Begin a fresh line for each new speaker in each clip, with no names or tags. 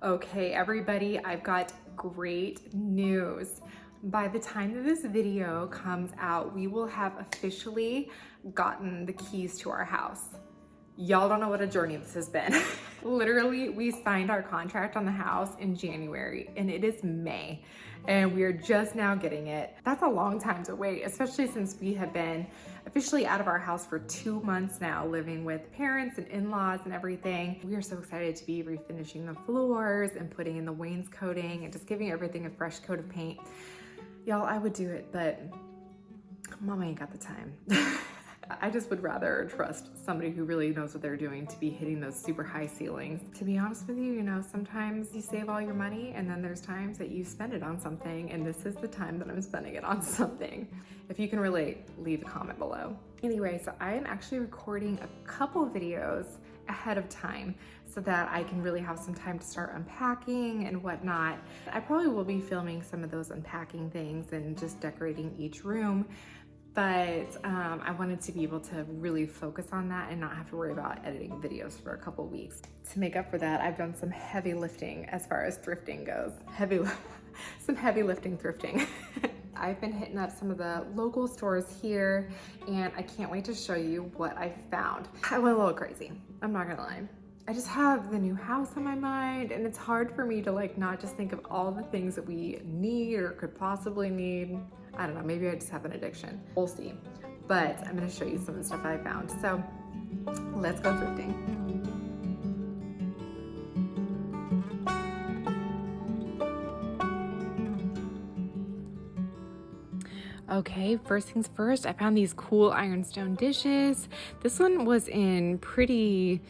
Okay, everybody, I've got great news. By the time that this video comes out, we will have officially gotten the keys to our house. Y'all don't know what a journey this has been. Literally, we signed our contract on the house in January and it is May and we are just now getting it. That's a long time to wait, especially since we have been officially out of our house for 2 months now, living with parents and in-laws and everything. We are so excited to be refinishing the floors and putting in the wainscoting and just giving everything a fresh coat of paint. Y'all, I would do it, but Mama ain't got the time. I just would rather trust somebody who really knows what they're doing to be hitting those super high ceilings. To be honest with you, sometimes you save all your money and then there's times that you spend it on something, and this is the time that I'm spending it on something. If you can relate, leave a comment below. Anyway, so I am actually recording a couple videos ahead of time so that I can really have some time to start unpacking and whatnot. I probably will be filming some of those unpacking things and just decorating each room. But I wanted to be able to really focus on that and not have to worry about editing videos for a couple weeks. To make up for that, I've done some heavy lifting as far as thrifting goes. Some heavy lifting thrifting. I've been hitting up some of the local stores here and I can't wait to show you what I found. I went a little crazy, I'm not gonna lie. I just have the new house on my mind and it's hard for me to not just think of all the things that we need or could possibly need. I don't know, maybe I just have an addiction. We'll see. But I'm gonna show you some of the stuff I found. So let's go thrifting. Okay, first things first, I found these cool ironstone dishes. This one was in pretty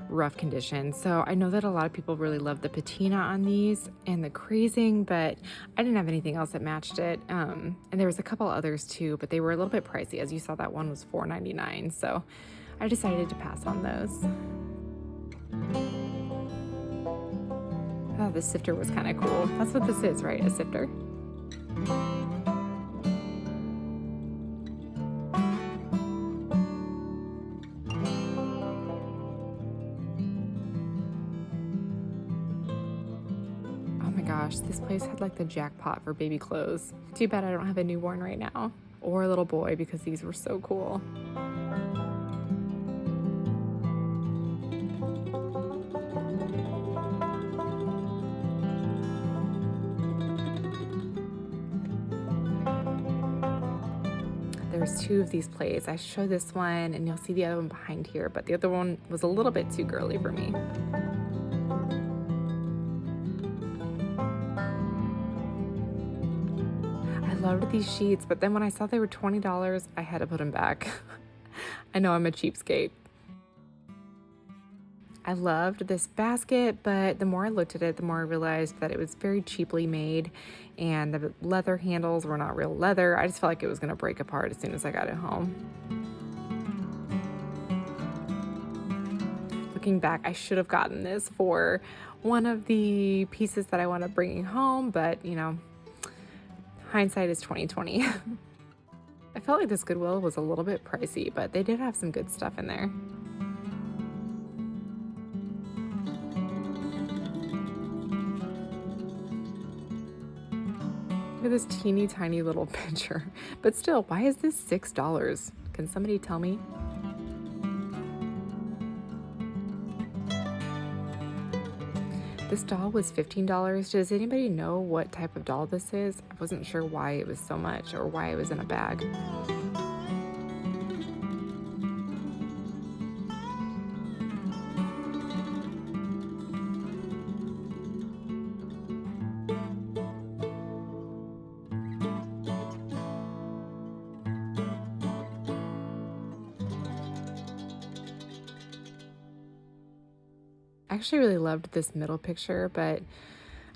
rough condition. So I know that a lot of people really love the patina on these and the crazing, but I didn't have anything else that matched it. And there was a couple others too, but they were a little bit pricey. As you saw, that one was $4.99. So I decided to pass on those. Oh, the sifter was kind of cool. That's what this is, right? A sifter. Gosh, this place had the jackpot for baby clothes. Too bad I don't have a newborn right now or a little boy because these were so cool. There's two of these plays. I show this one and you'll see the other one behind here, but the other one was a little bit too girly for me. I loved these sheets, but then when I saw they were $20, I had to put them back. I know I'm a cheapskate. I loved this basket, but the more I looked at it, the more I realized that it was very cheaply made and the leather handles were not real leather. I just felt like it was gonna break apart as soon as I got it home. Looking back, I should have gotten this for one of the pieces that I wound up bringing home, but hindsight is 2020. I felt like this Goodwill was a little bit pricey, but they did have some good stuff in there. Look at this teeny tiny little picture. But still, why is this $6? Can somebody tell me? This doll was $15. Does anybody know what type of doll this is? I wasn't sure why it was so much or why it was in a bag. I actually really loved this middle picture, but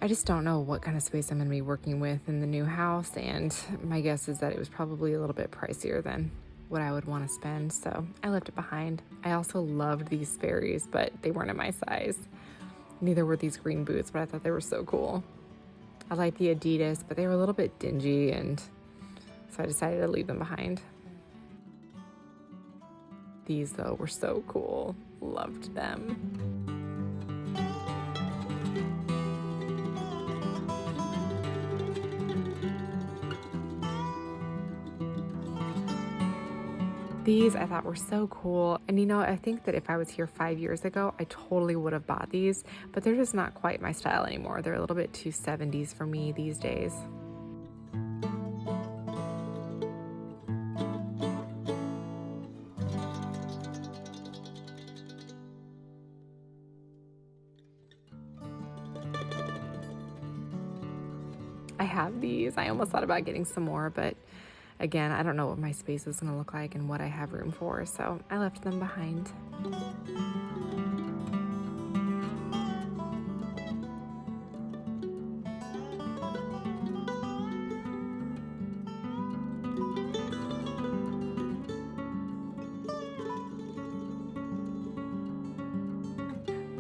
I just don't know what kind of space I'm going to be working with in the new house, and my guess is that it was probably a little bit pricier than what I would want to spend, so I left it behind. I also loved these Sperry's, but they weren't in my size. Neither were these green boots, but I thought they were so cool. I liked the Adidas, but they were a little bit dingy, and so I decided to leave them behind. These, though, were so cool. Loved them. These I thought were so cool. And you know, I think that if I was here 5 years ago, I totally would have bought these, but they're just not quite my style anymore. They're a little bit too 70s for me these days. I have these. I almost thought about getting some more, but again, I don't know what my space is gonna look like and what I have room for, so I left them behind.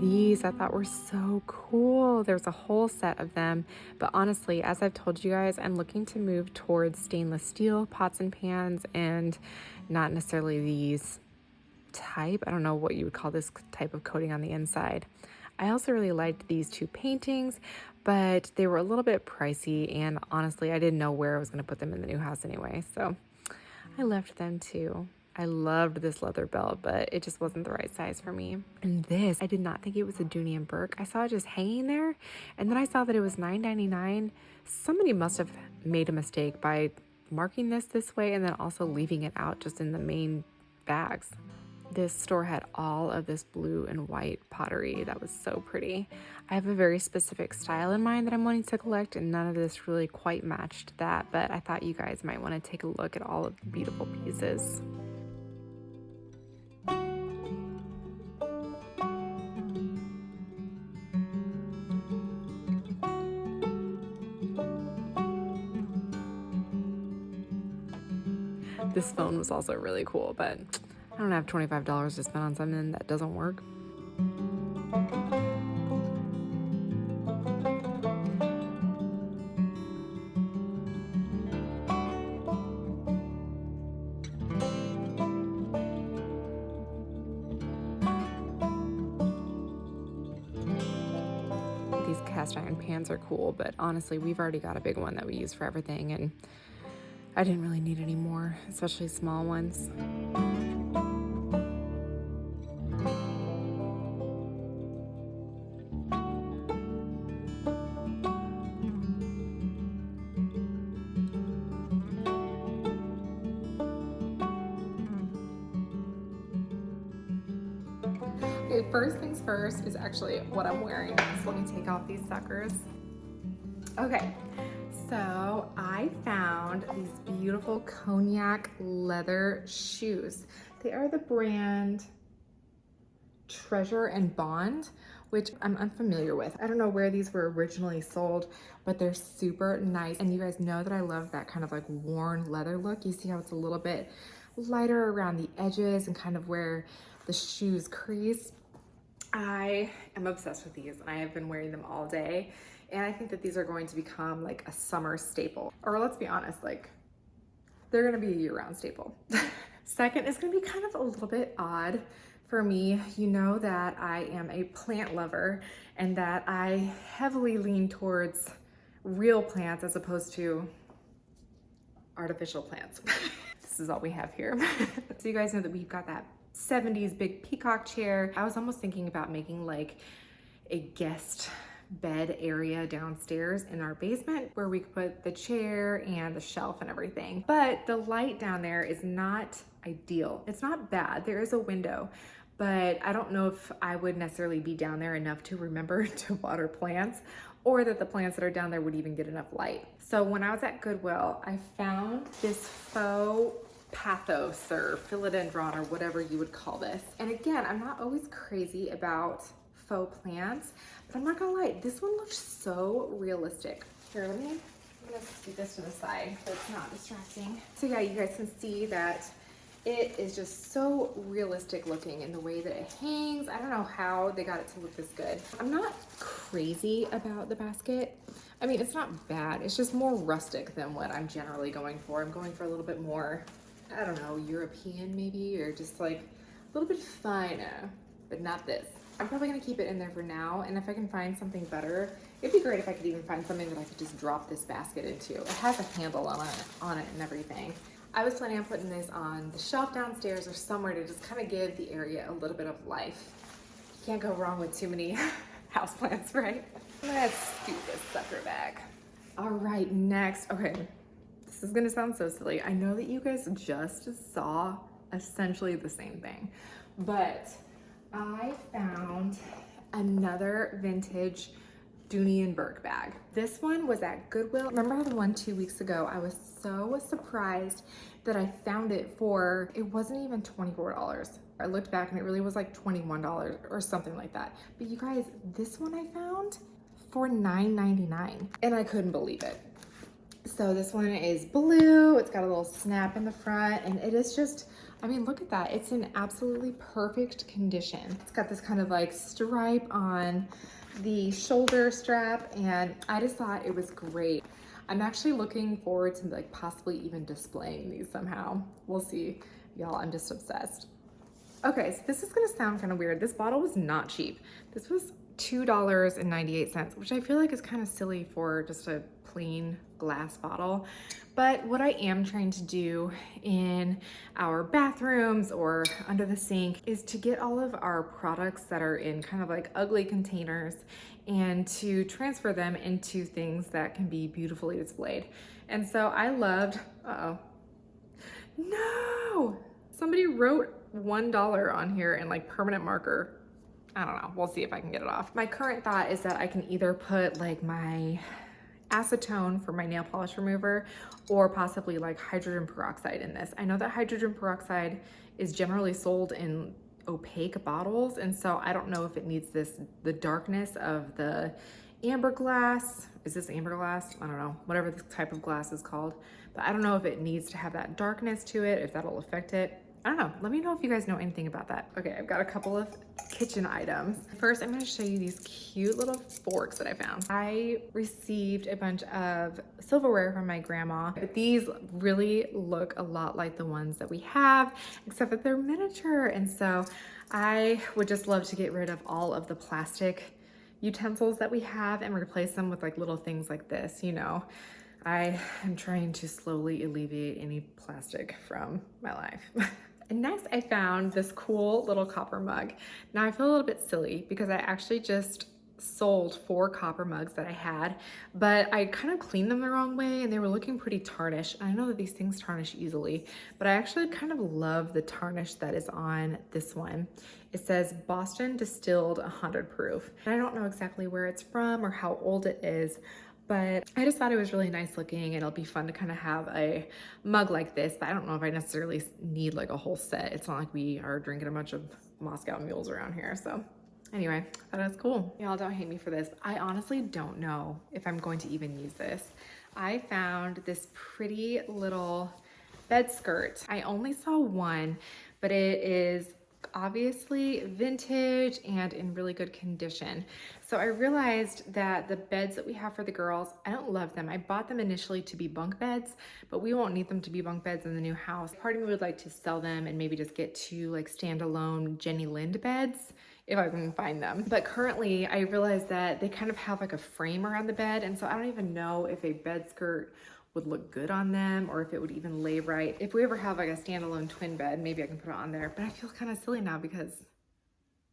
These I thought were so cool. There's a whole set of them, but honestly, as I've told you guys, I'm looking to move towards stainless steel pots and pans and not necessarily these type. I don't know what you would call this type of coating on the inside. I also really liked these two paintings, but they were a little bit pricey, and honestly, I didn't know where I was going to put them in the new house anyway, so I left them too. I loved this leather belt, but it just wasn't the right size for me. And this, I did not think it was a Dooney and Burke. I saw it just hanging there, and then I saw that it was $9.99. Somebody must have made a mistake by marking this way and then also leaving it out just in the main bags. This store had all of this blue and white pottery that was so pretty. I have a very specific style in mind that I'm wanting to collect, and none of this really quite matched that, but I thought you guys might want to take a look at all of the beautiful pieces. This phone was also really cool, but I don't have $25 to spend on something that doesn't work. These cast iron pans are cool, but honestly, we've already got a big one that we use for everything, and I didn't really need any more, especially small ones. Okay, first things first is actually what I'm wearing. So let me take off these suckers. Okay, so I found these beautiful cognac leather shoes. They are the brand Treasure and Bond, which I'm unfamiliar with. I don't know where these were originally sold, but they're super nice. And you guys know that I love that kind of like worn leather look. You see how it's a little bit lighter around the edges and kind of where the shoes crease. I am obsessed with these, and I have been wearing them all day. And I think that these are going to become like a summer staple. Or let's be honest, like they're gonna be a year-round staple. Second is gonna be kind of a little bit odd for me. You know that I am a plant lover and that I heavily lean towards real plants as opposed to artificial plants. This is all we have here. So you guys know that we've got that 70s big peacock chair. I was almost thinking about making like a guest bed area downstairs in our basement where we could put the chair and the shelf and everything. But the light down there is not ideal. It's not bad. There is a window, but I don't know if I would necessarily be down there enough to remember to water plants, or that the plants that are down there would even get enough light. So when I was at Goodwill, I found this faux pathos or philodendron or whatever you would call this. And again, I'm not always crazy about faux plants, but I'm not gonna lie, this one looks so realistic. Here, I'm gonna scoot this to the side so it's not distracting. So yeah, you guys can see that it is just so realistic looking in the way that it hangs. I don't know how they got it to look this good. I'm not crazy about the basket. I mean, it's not bad. It's just more rustic than what I'm generally going for. I'm going for a little bit more, I don't know, European maybe, or just like a little bit finer, but not this. I'm probably gonna keep it in there for now, and if I can find something better, it'd be great if I could even find something that I could just drop this basket into. It has a handle on it and everything. I was planning on putting this on the shelf downstairs or somewhere to just kind of give the area a little bit of life. Can't go wrong with too many houseplants, right? Let's scoot this sucker back. All right, next, okay, this is gonna sound so silly. I know that you guys just saw essentially the same thing, but I found another vintage Dooney and Burke bag. This one was at Goodwill. Remember the one 2 weeks ago? I was so surprised that I found it for, it wasn't even $24. I looked back and it really was like $21 or something like that. But you guys, this one I found for $9.99 and I couldn't believe it. So this one is blue. It's got a little snap in the front and it is just, I mean, look at that. It's in absolutely perfect condition. It's got this kind of like stripe on the shoulder strap and I just thought it was great. I'm actually looking forward to like possibly even displaying these somehow. We'll see. Y'all, I'm just obsessed. Okay, so this is gonna sound kind of weird. This bottle was not cheap. This was $2.98, which I feel like is kind of silly for just a plain glass bottle. But what I am trying to do in our bathrooms or under the sink is to get all of our products that are in kind of like ugly containers and to transfer them into things that can be beautifully displayed. And so I loved, no! Somebody wrote $1 on here in like permanent marker. I don't know, we'll see if I can get it off. My current thought is that I can either put like my acetone for my nail polish remover or possibly like hydrogen peroxide in this. I know that hydrogen peroxide is generally sold in opaque bottles, and so I don't know if it needs the darkness of the amber glass. Is this amber glass? I don't know, whatever this type of glass is called, but I don't know if it needs to have that darkness to it, if that'll affect it. I don't know. Let me know if you guys know anything about that. Okay, I've got a couple of kitchen items. First, I'm gonna show you these cute little forks that I found. I received a bunch of silverware from my grandma, but these really look a lot like the ones that we have, except that they're miniature. And so I would just love to get rid of all of the plastic utensils that we have and replace them with like little things like this, you know. I am trying to slowly alleviate any plastic from my life. And next I found this cool little copper mug. Now I feel a little bit silly because I actually just sold 4 copper mugs that I had, but I kind of cleaned them the wrong way and they were looking pretty tarnished. I know that these things tarnish easily, but I actually kind of love the tarnish that is on this one. It says Boston Distilled 100 proof. And I don't know exactly where it's from or how old it is, but I just thought it was really nice looking and it'll be fun to kind of have a mug like this, but I don't know if I necessarily need like a whole set. It's not like we are drinking a bunch of Moscow mules around here. So anyway, I thought it was cool. Y'all don't hate me for this. I honestly don't know if I'm going to even use this. I found this pretty little bed skirt. I only saw one, but it is obviously vintage and in really good condition. So I realized that the beds that we have for the girls, I don't love them. I bought them initially to be bunk beds, but we won't need them to be bunk beds in the new house. Part of me would like to sell them and maybe just get 2 like standalone Jenny Lind beds if I can find them. But currently I realized that they kind of have like a frame around the bed, and so I don't even know if a bed skirt would look good on them or if it would even lay right. If we ever have like a standalone twin bed, maybe I can put it on there, but I feel kind of silly now because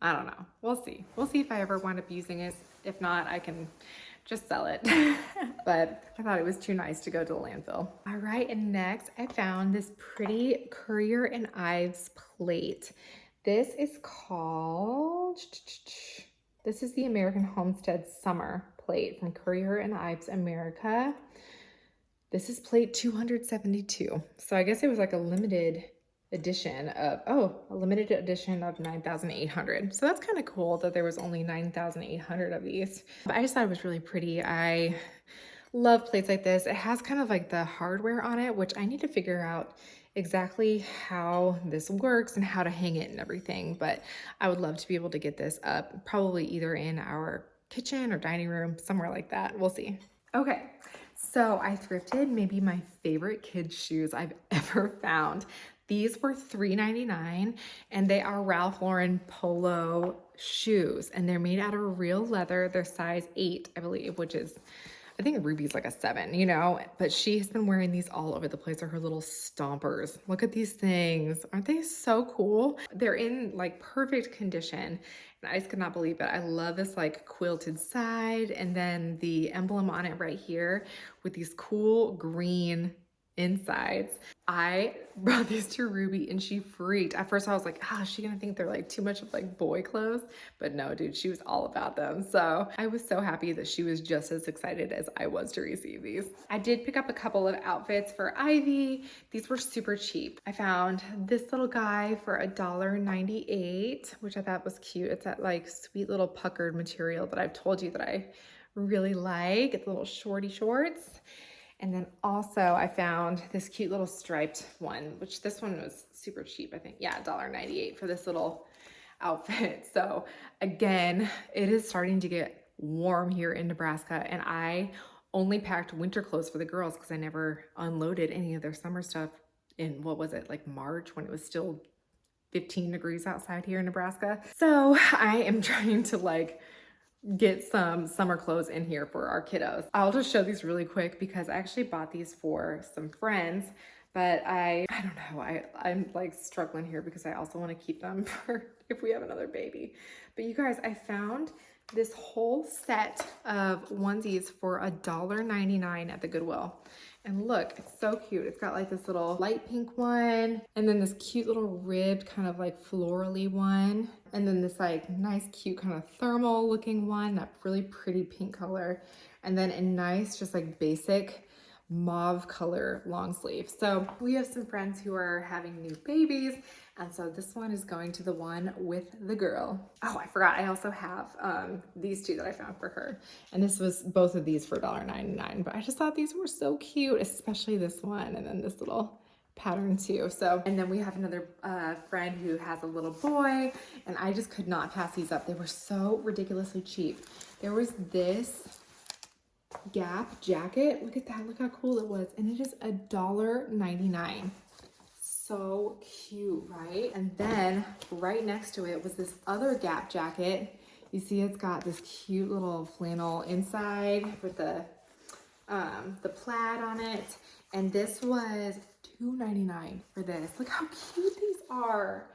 I don't know. We'll see. We'll see if I ever wind up using it. If not, I can just sell it. But I thought it was too nice to go to the landfill. All right, and next I found this pretty Currier and Ives plate. This is called, this is the American Homestead Summer plate from Currier and Ives America. This is plate 272. So I guess it was like a limited edition of, a limited edition of 9,800. So that's kind of cool that there was only 9,800 of these. But I just thought it was really pretty. I love plates like this. It has kind of like the hardware on it, which I need to figure out exactly how this works and how to hang it and everything. But I would love to be able to get this up, probably either in our kitchen or dining room, somewhere like that. We'll see. Okay. So I thrifted maybe my favorite kids shoes I've ever found. These were $3.99 and they are Ralph Lauren polo shoes and they're made out of real leather. They're size 8, I believe, which is I think Ruby's like a 7, you know, but she has been wearing these all over the place, are her little stompers. Look at these things. Aren't they so cool? They're in like perfect condition. And I just could not believe it. I love this like quilted side and then the emblem on it right here with these cool green insides. I brought these to Ruby and she freaked. At first I was like, is she gonna think they're like too much of like boy clothes? But no, dude, she was all about them. So I was so happy that she was just as excited as I was to receive these. I did pick up a couple of outfits for Ivy. These were super cheap. I found this little guy for $1.98, which I thought was cute. It's that like sweet little puckered material that I've told you that I really like. It's little shorty shorts. And then also I found this cute little striped one, which this one was super cheap, I think. Yeah, $1.98 for this little outfit. So again, it is starting to get warm here in Nebraska and I only packed winter clothes for the girls because I never unloaded any of their summer stuff in, what was it, like March when it was still 15 degrees outside here in Nebraska. So I am trying to like get some summer clothes in here for our kiddos. I'll just show these really quick because I actually bought these for some friends, but I don't know, I'm like struggling here because I also want to keep them for if we have another baby. But you guys, I found this whole set of onesies for $1.99 at the Goodwill. And look, it's so cute. It's got like this little light pink one, and then this cute little ribbed kind of like florally one, and then this like nice cute kind of thermal looking one, that really pretty pink color, and then a nice just like basic mauve color long sleeve. So we have some friends who are having new babies, and so this one is going to the one with the girl. Oh, I forgot, I also have these two that I found for her, and this was both of these for $1.99, but I just thought these were so cute, especially this one, and then this little pattern too. So, and then we have another friend who has a little boy, and I just could not pass these up. They were so ridiculously cheap. There was this Gap jacket. Look at that. Look how cool it was. And it is $1.99. So cute, right? And then right next to it was this other Gap jacket. You see it's got this cute little flannel inside with the plaid on it. And this was $2.99 for this. Look how cute these are.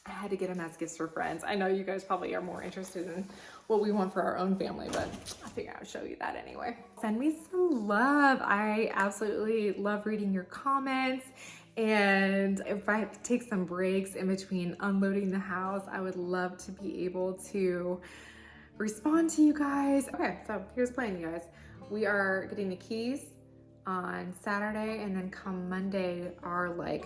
I had to get them as gifts for friends. I know you guys probably are more interested in what we want for our own family, but I figured I would show you that anyway. Send me some love. I absolutely love reading your comments. And if I take some breaks in between unloading the house, I would love to be able to respond to you guys. Okay, so here's the plan, you guys. We are getting the keys on Saturday, and then come Monday, our like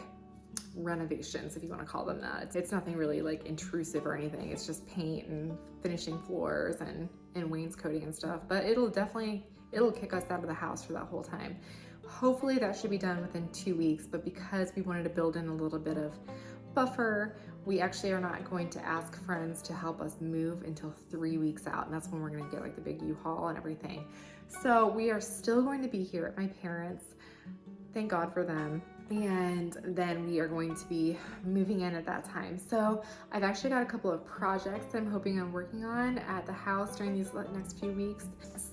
renovations, if you want to call them that. It's nothing really like intrusive or anything. It's just paint and finishing floors and wainscoting and stuff, but it'll kick us out of the house for that whole time. Hopefully that should be done within 2 weeks, but because we wanted to build in a little bit of buffer, we actually are not going to ask friends to help us move until 3 weeks out, and that's when we're going to get like the big U-Haul and everything. So we are still going to be here at my parents'. Thank God for them. And then we are going to be moving in at that time. So I've actually got a couple of projects I'm hoping I'm working on at the house during these next few weeks.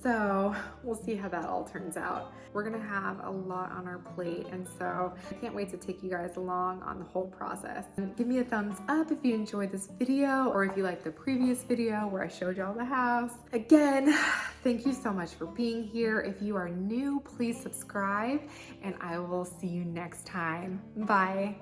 So we'll see how that all turns out. We're gonna have a lot on our plate, and so I can't wait to take you guys along on the whole process. And give me a thumbs up if you enjoyed this video, or if you liked the previous video where I showed y'all the house. Again, thank you so much for being here. If you are new, please subscribe, and I will see you next time. Bye.